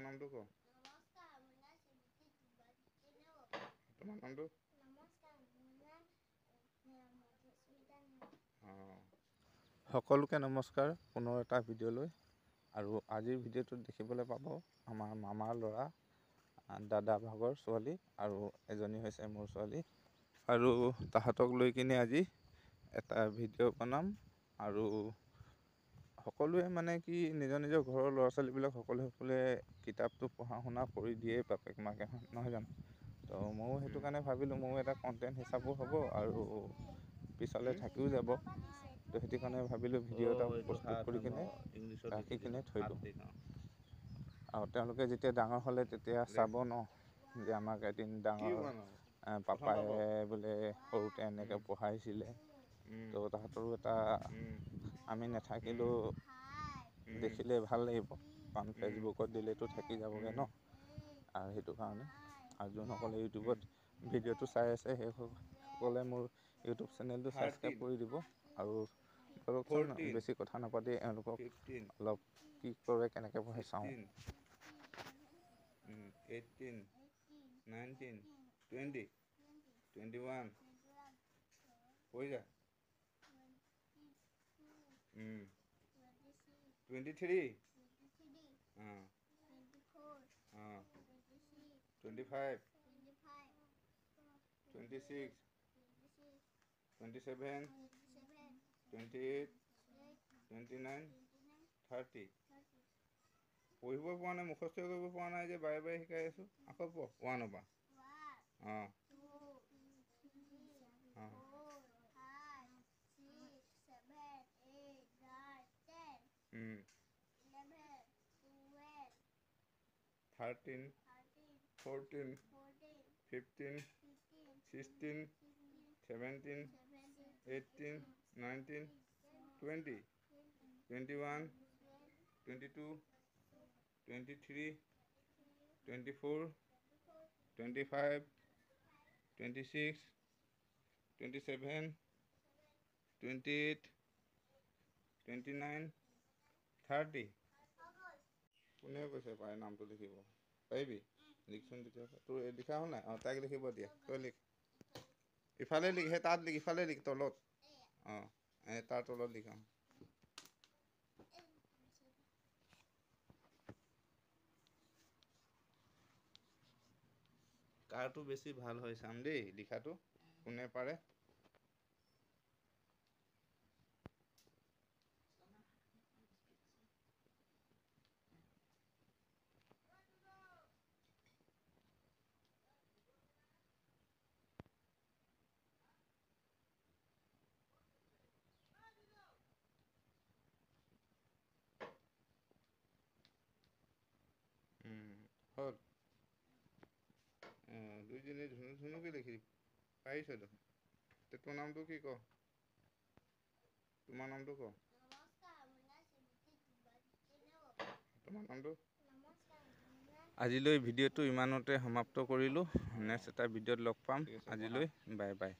নামটো ক? তোমাৰ নামটো? সকলোকে নমস্কাৰ পুনৰ এটা ভিডিঅ'লৈ। আৰু আজিৰ ভিডিঅ'টোত দেখিবলৈ পাব আমাৰ মামাৰ ল'ৰা, দাদা ভাগৰ ছোৱালী আৰু এজনী হৈছে মোৰ ছোৱালী। আৰু তাহাঁতক লৈ কিনে আজি এটা ভিডিঅ' বনাম। আৰু সকলোৱে মানে কি নিজৰ নিজৰ ঘৰৰ ল'ৰা ছোৱালীবিলাক সকলোৱে কিতাপটো পঢ়া শুনা কৰি দিয়ে বাপেক মাকে, নহয় জানো? তো ময়ো সেইটো কাৰণে ভাবিলোঁ ময়ো এটা কণ্টেণ্ট হিচাপো হ'ব আৰু পিছলৈ থাকিও যাব। তো সেইটো কাৰণে ভাবিলোঁ ভিডিঅ' এটা প্ৰস্তুত কৰি কিনে ৰাখি কিনে থৈ দিওঁ। আৰু তেওঁলোকে যেতিয়া ডাঙৰ হ'লে তেতিয়া চাব ন যে আমাক এদিন ডাঙৰ পাপায়ে বোলে সৰুতে এনেকৈ পঢ়াইছিলে। তো তাহাঁতৰো এটা আমি নাথাকিলেও দেখিলে ভাল লাগিব, কাৰণ ফেচবুকত দিলেতো থাকি যাবগৈ ন। আৰু সেইটো কাৰণে আৰু যোনসকলে ইউটিউবত ভিডিঅ'টো চাই আছে সেইসকলে মোৰ ইউটিউব চেনেলটো ছাবস্ক্ৰাইব কৰি দিব। আৰু ধৰকচোন বেছি কথা নাপাতি এওঁলোকক অলপ কি কৰে কেনেকৈ পঢ়ে চাওঁ। 18, 19, 20, 21 পঢ়ি যা। 23 25 26 27 28 29 30 পঢ়িব পৰা নাই, মুখস্থ কৰিব পৰা নাই যে বাৰে বাৰে শিকাই আছোঁ। আকৌ পঢ় 1ৰ পৰা। অঁ অঁ 13 14 15 16 17 18 19 20 21 22 23 24 25 26 27 28 29 30 কোনে কৈছে পাৰে নামটো লিখিব পাৰিবি? লিখচোন তেতিয়া। তোৰ লিখা হ'ল নাই? অঁ তাইক লিখিব দিয়া, তই লিখ। ইফালে লিখ, সেই তাত লিখ, ইফালে লিখ তলত। অঁ তাৰ তলত লিখ। কাৰটো বেছি ভাল হয় চাম দেই লিখাটো, কোনে পাৰে। হ'ল? দুইজনী ধুনুকে লিখি পাৰিছ দেখোন। তোৰ নামটো কি ক? তোমাৰ নামটো ক? তোমাৰ নামটো? আজিলৈ ভিডিঅ'টো ইমানতে সমাপ্ত কৰিলোঁ। নেক্সট এটা ভিডিঅ'ত লগ পাম। আজিলৈ বাই বাই।